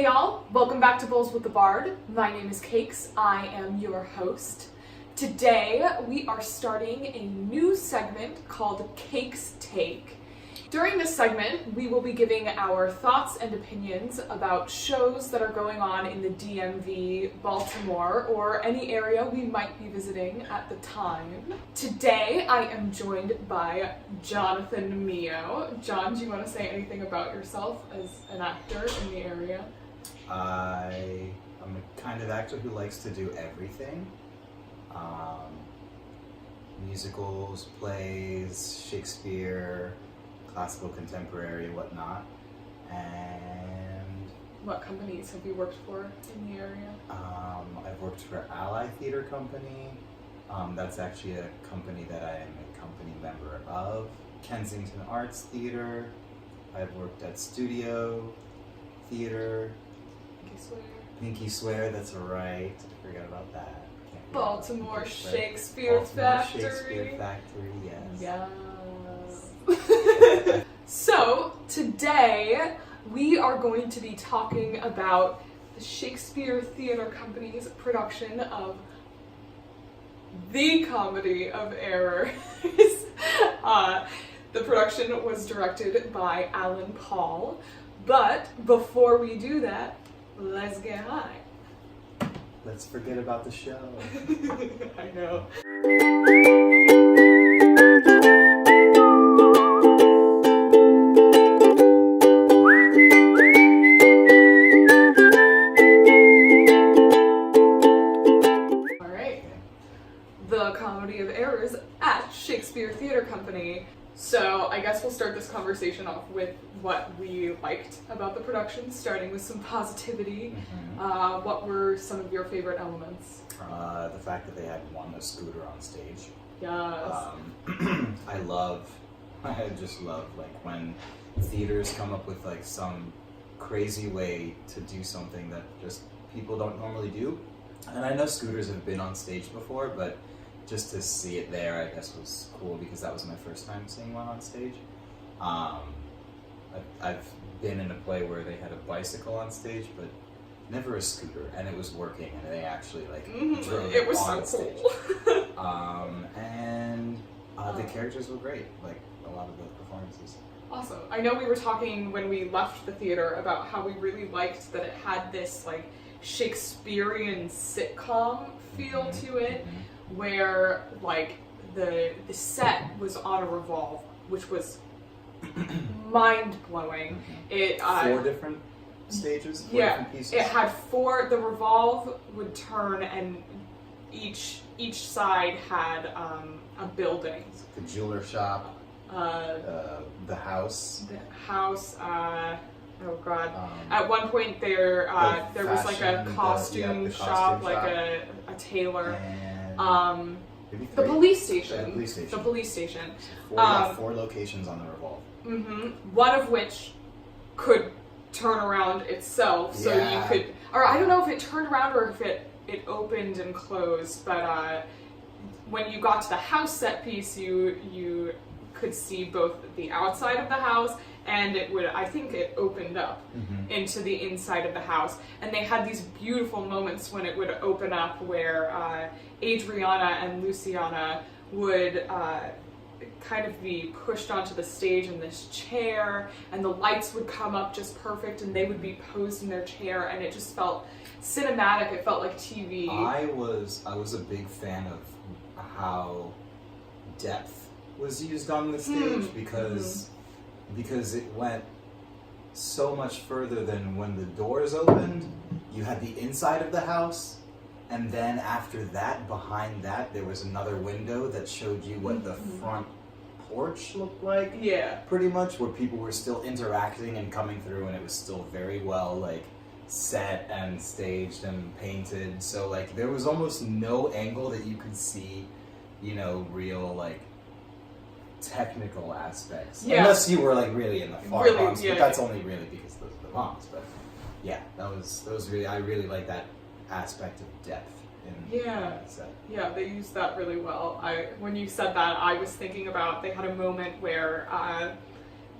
y'all, welcome back to Bowls with the Bard. My name is Cakes, I am your host. Today we are starting a new segment called Cakes Take. During this segment, we will be giving our thoughts and opinions about shows that are going on in the DMV, Baltimore, or any area we might be visiting at the time. Today, I am joined by Jonathan Meow. John, do you want to say anything about yourself as an actor in the area? I am a kind of actor who likes to do everything. Musicals, plays, Shakespeare, classical, contemporary, whatnot. And what companies have you worked for in the area? I've worked for Ally Theatre Company. That's actually a company that I am a company member of. Kensington Arts Theatre. I've worked at Studio Theatre. Pinky Swear, that's right. I forgot about that. Baltimore Shakespeare Factory. Shakespeare Factory, yes. Yes. So, today we are going to be talking about the Shakespeare Theatre Company's production of The Comedy of Errors. The production was directed by Alan Paul, but before we do that, let's get high. Let's forget about the show. I know. Alright. The Comedy of Errors at Shakespeare Theatre Company. So I guess we'll start this conversation off with what we liked about the production, starting with some positivity. Mm-hmm. What were some of your favorite elements? The fact that they had a scooter on stage. Yes. I just love like when theaters come up with like some crazy way to do something that just people don't normally do. And I know scooters have been on stage before, but just to see it there, I guess, was cool because that was my first time seeing one on stage. I've been in a play where they had a bicycle on stage, but never a scooter, and it was working, and they actually drove it was on so stage. Cool. The characters were great, like a lot of the performances. Awesome. I know we were talking when we left the theater about how we really liked that it had this like Shakespearean sitcom feel to it, where like the set was on a revolve, which was mind-blowing. It 4 different stages, 4 different pieces. It had 4. The revolve would turn, and each side had a building. The jeweler shop, the house. The house. Oh God! At one point, there was like a costume shop, like a tailor. And the police station. The police station. 4 locations on the revolve. One of which could turn around itself, so you could, or I don't know if it turned around or if it opened and closed, but when you got to the house set piece, you could see both the outside of the house, and I think it opened up into the inside of the house. And they had these beautiful moments when it would open up where Adriana and Luciana would kind of be pushed onto the stage in this chair, and the lights would come up just perfect, and they would be posed in their chair, and it just felt cinematic. It felt like TV. I was a big fan of how depth was used on the stage because it went so much further than when the doors opened. You had the inside of the house, and then after that, behind that, there was another window that showed you what the front porch looked like. Yeah. Pretty much, where people were still interacting and coming through, and it was still very well like set and staged and painted. So like there was almost no angle that you could see, real like technical aspects. Yeah. Unless you were like really in the far box, but that's only really because those are the box. But yeah, that was really, I really like that aspect of depth in that set. Yeah, they used that really well. When you said that, I was thinking about, they had a moment where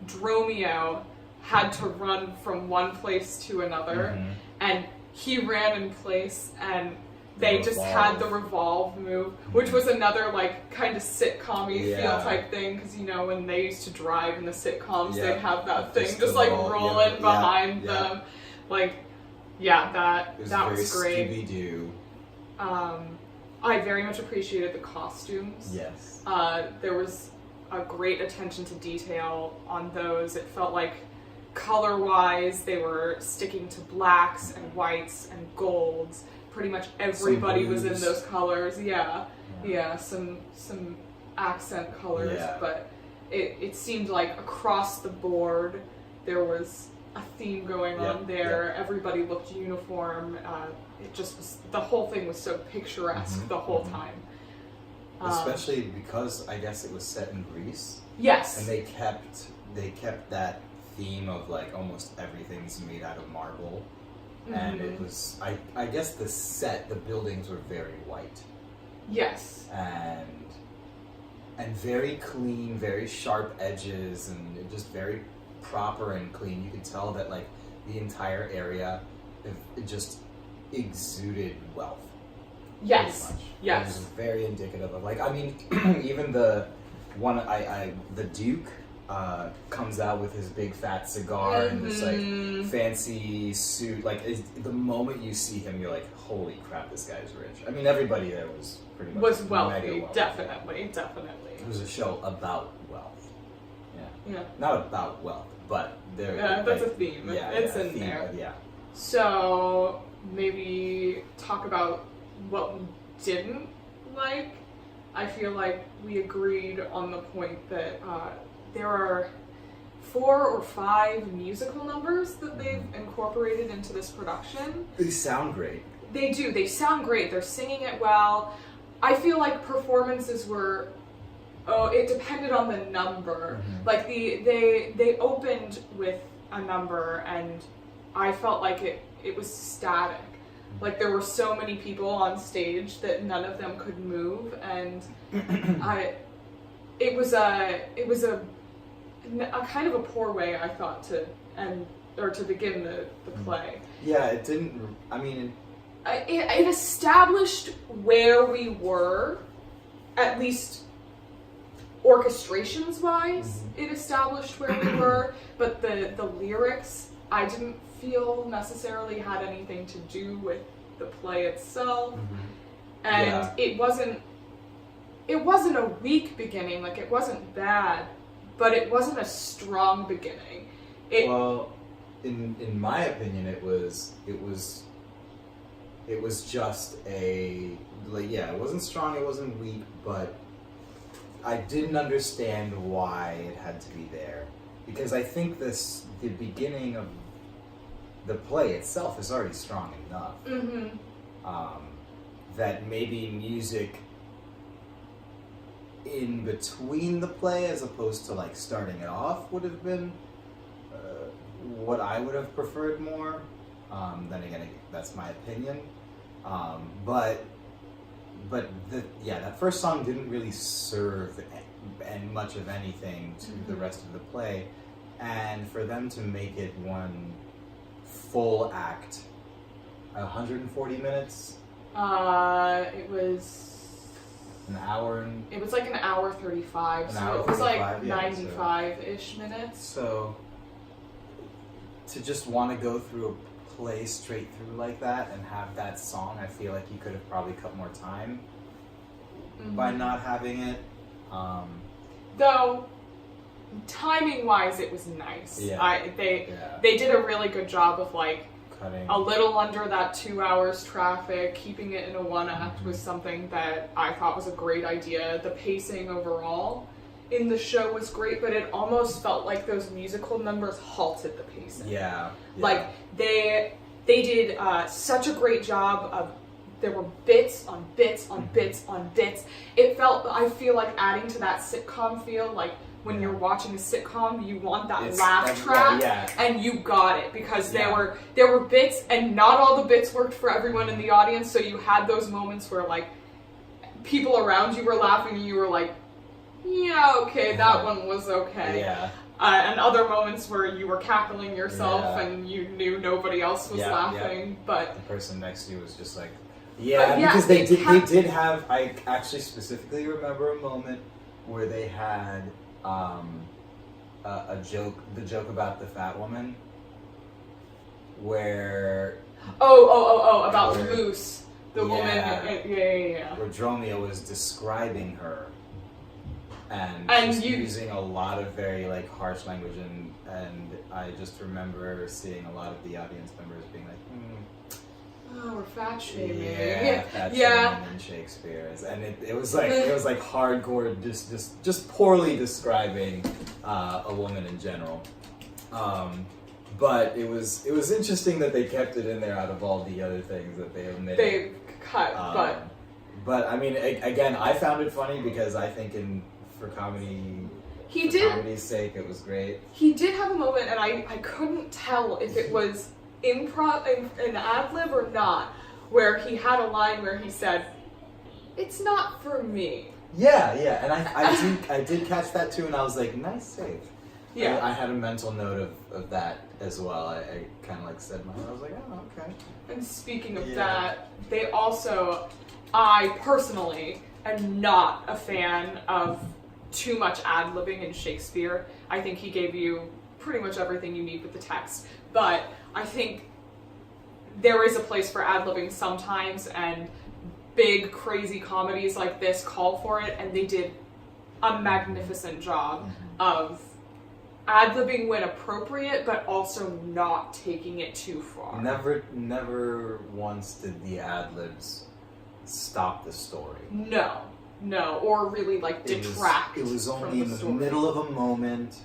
Dromio had to run from one place to another, and he ran in place, and they just had the revolve move, which was another like kind of sitcom-y feel type thing, because you know when they used to drive in the sitcoms, they'd have that thing just like rolling behind them, like that was great. Scooby-Doo. I very much appreciated the costumes. Yes. There was a great attention to detail on those. It felt like color-wise they were sticking to blacks and whites and golds. Pretty much everybody was in those colors. Some accent colors, but it seemed like across the board there was a theme going on there. Everybody looked uniform. It just was, the whole thing was so picturesque the whole time. Especially because I guess it was set in Greece. Yes. And they kept that theme of like almost everything's made out of marble. And it was, I guess the buildings were very white. Yes. And very clean, very sharp edges, and just very proper and clean. You could tell that like the entire area, it just exuded wealth. Yes. Yes. It was very indicative of like, I mean, even the Duke comes out with his big fat cigar and this like fancy suit. Like the moment you see him, you're like, holy crap, this guy's rich. I mean, everybody there was pretty much wealthy. Definitely. It was a show about wealth. Yeah. Not about wealth, but there. Yeah, that's a theme. It's in theme, there. Yeah. So maybe talk about what we didn't like. I feel like we agreed on the point that there are 4 or 5 musical numbers that they've incorporated into this production. They sound great. They do. They sound great. They're singing it well. I feel like performances were... it depended on the number. Like they opened with a number, and I felt like it was static. Like there were so many people on stage that none of them could move, and it was a kind of a poor way, I thought, to begin the play. Yeah, it didn't. I mean, it established where we were, at least orchestrations wise. It established where we were, but the lyrics, I didn't feel necessarily had anything to do with the play itself. And it wasn't a weak beginning. Like it wasn't bad, but it wasn't a strong beginning. Well, in my opinion, it was just a, like, it wasn't strong, it wasn't weak, but I didn't understand why it had to be there, because I think the beginning of the play itself is already strong enough. That maybe music in between the play, as opposed to like starting it off, would have been what I would have preferred more. Then again, that's my opinion. But that first song didn't really serve and much of anything to the rest of the play, and for them to make it one full act, 140 minutes. It was an hour and... It was like an hour 35, so it was like 95-ish minutes. So, to just want to go through a play straight through like that and have that song, I feel like you could have probably cut more time by not having it. Though, timing-wise, it was nice. They did a really good job of like cutting a little under that 2 hours traffic. Keeping it in a one act was something that I thought was a great idea. The pacing overall in the show was great, but it almost felt like those musical numbers halted the pacing. Like they did such a great job of, there were bits on bits on bits on bits. I feel like adding to that sitcom feel, like when you're watching a sitcom, you want that laugh track, and you got it, because there were bits, and not all the bits worked for everyone in the audience, so you had those moments where like people around you were laughing and you were like, that one was okay. and other moments where you were cackling yourself Yeah. and you knew nobody else was Yeah, laughing, but The person next to you was just like, yeah, because they they did have. I actually specifically remember a moment where they had a joke, the joke about the fat woman, where about Where- Moose, the woman. Yeah. Yeah. where Dromio was describing her, and just you- using a lot of very like harsh language, and I just remember seeing a lot of the audience members being like, Oh, we're fat shaming. yeah, that's Yeah. in Shakespeare, and it was like hardcore, just poorly describing a woman in general. But it was interesting that they kept it in there out of all the other things that they omitted. They cut, But I mean, again, I found it funny because I think for comedy's sake, it was great. He did have a moment, and I couldn't tell if it was improv, an ad-lib or not, where he had a line where he said, "It's not for me." Yeah, and I did catch that too, and I was like, nice save. Yeah. I had a mental note of that as well. I kind of like said mine. I was like, oh, okay. And speaking of Yeah. that, they also, I personally am not a fan of too much ad-libbing in Shakespeare. I think he gave you pretty much everything you need with the text, but I think there is a place for ad-libbing sometimes, and big crazy comedies like this call for it, and they did a magnificent job of ad-libbing when appropriate, but also not taking it too far. Never once did the ad-libs stop the story. No, or really like detract. It was from only in the story. middle of a moment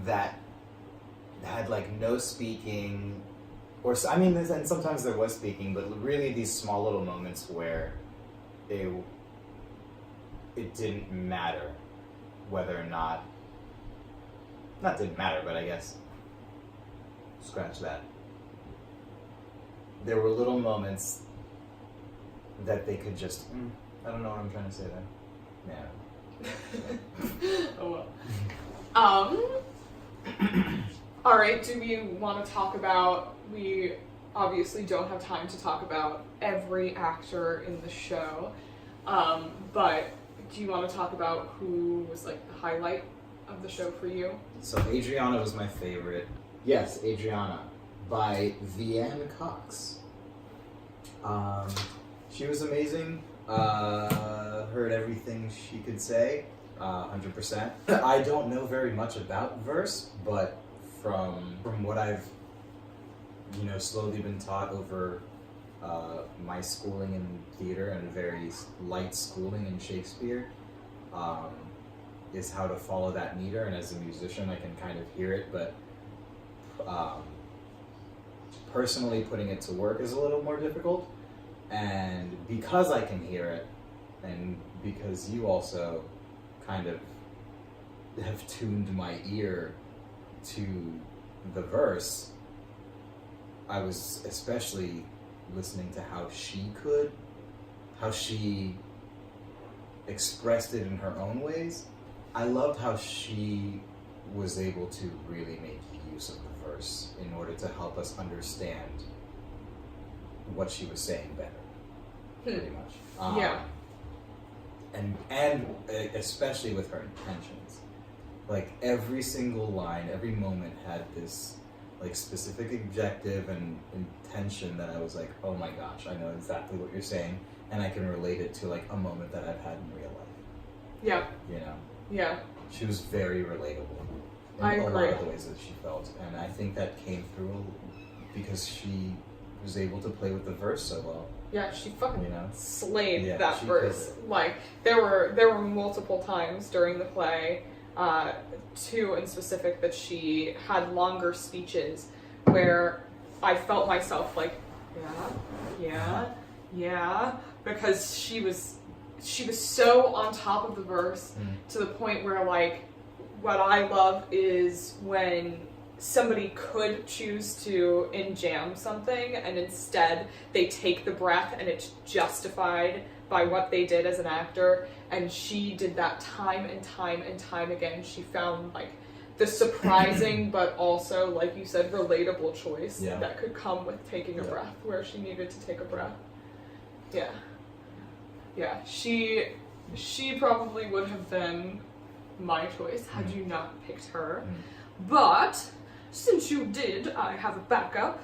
that had like no speaking, or I mean, and sometimes there was speaking, but really these small little moments where it didn't matter whether or not didn't matter, but I guess scratch that. There were little moments that they could just I don't know what I'm trying to say there. Yeah. Oh well. All right. Do we want to talk about? We obviously don't have time to talk about every actor in the show, but do you want to talk about who was like the highlight of the show for you? So Adriana was my favorite. Yes, Adriana by Vianne Cox. She was amazing. Heard everything she could say, 100%. I don't know very much about verse, but from what I've slowly been taught over my schooling in theater and very light schooling in Shakespeare, is how to follow that meter. And as a musician, I can kind of hear it, but personally putting it to work is a little more difficult. And because I can hear it, and because you also kind of have tuned my ear to the verse, I was especially listening to how she expressed it in her own ways. I loved how she was able to really make use of the verse in order to help us understand what she was saying better, pretty much. Yeah. And especially with her intentions. Like every single line, every moment had this like specific objective and intention that I was like, oh my gosh, I know exactly what you're saying, and I can relate it to like a moment that I've had in real life. Yeah. Yeah. She was very relatable in I a agree. lot of the ways that she felt, and I think that came through because she was able to play with the verse so well. Yeah, she fucking slayed Yeah, that she verse. could. Like there were multiple times during the play, two in specific, that she had longer speeches where I felt myself like, yeah, because she was so on top of the verse to the point where like what I love is when somebody could choose to in-jam something and instead they take the breath and it's justified by what they did as an actor, and she did that time and time and time again. She found like the surprising but also, like you said, relatable choice Yeah. that could come with taking a breath where she needed to take a breath. Yeah. Yeah, she probably would have been my choice had you not picked her. But since you did, I have a backup.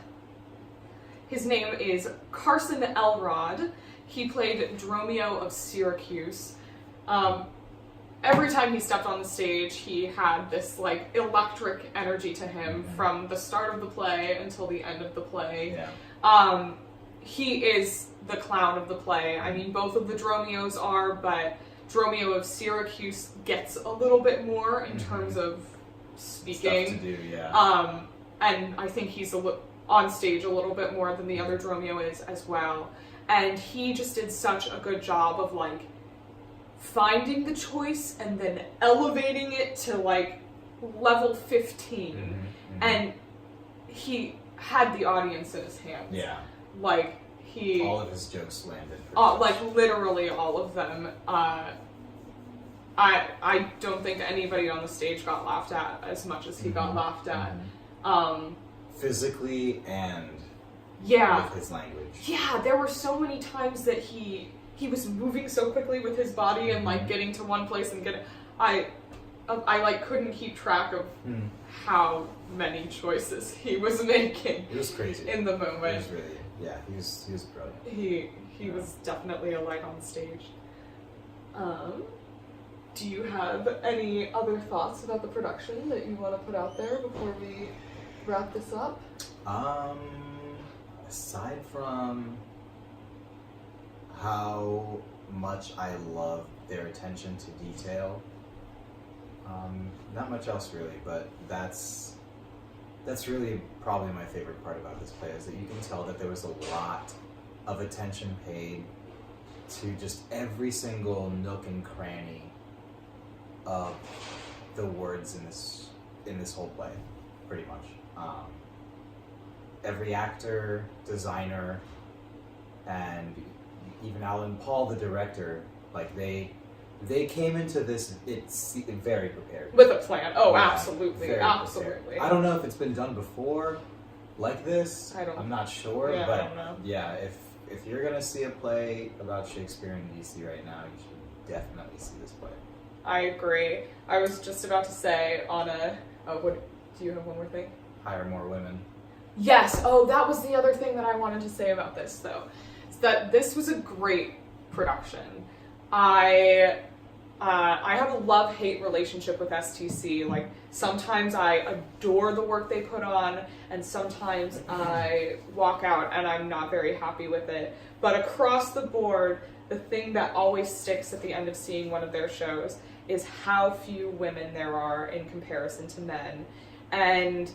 His name is Carson Elrod. He played Dromio of Syracuse. Every time he stepped on the stage, he had this like electric energy to him from the start of the play until the end of the play. Yeah. He is the clown of the play. I mean, both of the Dromios are, but Dromio of Syracuse gets a little bit more in terms of speaking. Stuff to do, yeah. And I think he's on stage a little bit more than the other Dromio is as well. And he just did such a good job of like finding the choice and then elevating it to like level 15. And he had the audience in his hands. Yeah. Like all of his jokes landed. Like literally all of them. I don't think anybody on the stage got laughed at as much as he got laughed at. Physically and with his language. Yeah, there were so many times that he was moving so quickly with his body and like getting to one place and I like couldn't keep track of how many choices he was making. It was crazy in the moment. It was really, he was brilliant. He was definitely a light on stage. Do you have any other thoughts about the production that you want to put out there before we wrap this up? Aside from how much I love their attention to detail, not much else really, but that's really probably my favorite part about this play, is that you can tell that there was a lot of attention paid to just every single nook and cranny of the words in this whole play, pretty much. Every actor, designer, and even Alan Paul, the director, like they came into this very prepared. With a plan. Oh, Yeah, absolutely. Absolutely. Prepared. I don't know if it's been done before like this. I'm not sure, yeah, but I don't know. yeah, if you're gonna see a play about Shakespeare in DC right now, you should definitely see this play. I agree. I was just about to say what do you have one more thing? Hire more women. Yes. Oh, that was the other thing that I wanted to say about this, though. Is that this was a great production. I have a love-hate relationship with STC. Like, sometimes I adore the work they put on, and sometimes I walk out and I'm not very happy with it. But across the board, the thing that always sticks at the end of seeing one of their shows is how few women there are in comparison to men. And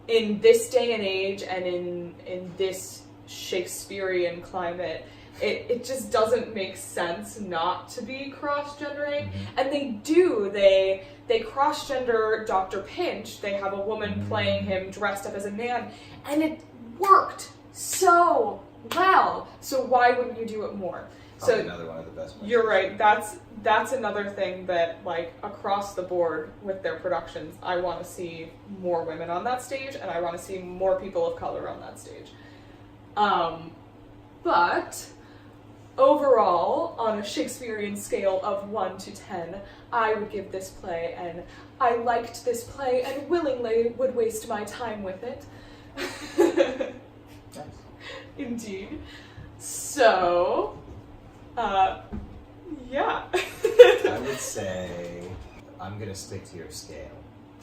in this day and age, and in this Shakespearean climate, it just doesn't make sense not to be cross-gendering. And they do. They cross-gender Dr. Pinch. They have a woman playing him dressed up as a man, and it worked so well. So why wouldn't you do it more? Probably another one of the best ones. You're right. That's another thing that, like, across the board with their productions, I want to see more women on that stage, and I want to see more people of color on that stage. But overall, on a Shakespearean scale of 1 to 10, I would give this play, and I liked this play and willingly would waste my time with it. Nice. Indeed. So, yeah. I would say I'm gonna stick to your scale.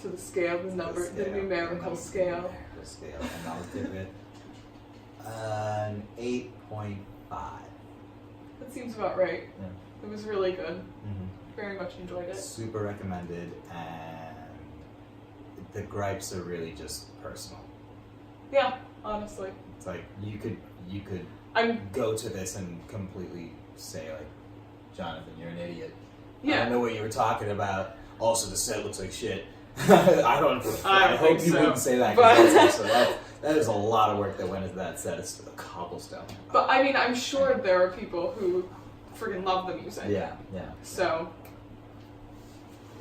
To the scale, the numerical scale. And I'll give it an 8.5. That seems about right. Yeah. It was really good. Very much enjoyed it. Super recommended, and the gripes are really just personal. Yeah, honestly. It's like you could I'm go to this and completely say, like, Jonathan, you're an idiot. Yeah. I don't know what you were talking about. Also, the set looks like shit. I hope you wouldn't say that. That is a lot of work that went into that set. It's a cobblestone. But I mean, I'm sure there are people who freaking love the music. Yeah. So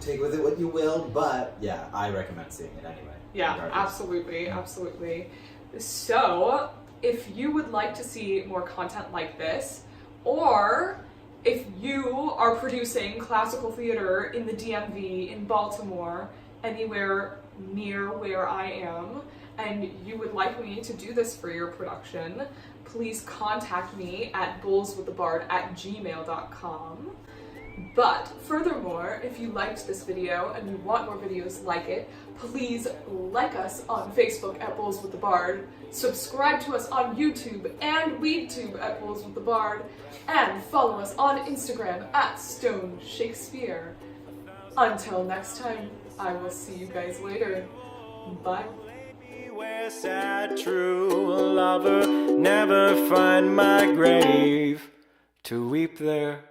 take with it what you will, but yeah, I recommend seeing it anyway. Yeah, regardless. absolutely, absolutely. So, if you would like to see more content like this, or if you are producing classical theater in the DMV, in Baltimore, anywhere near where I am, and you would like me to do this for your production, please contact me at bowlswiththebard@gmail.com. But furthermore, if you liked this video and you want more videos like it, please like us on Facebook at Bowls with the Bard, subscribe to us on YouTube and WeedTube at Bowls with the Bard, and follow us on Instagram at Stone Shakespeare. Until next time, I will see you guys later. Bye. Where sad true lover never find my grave to weep there.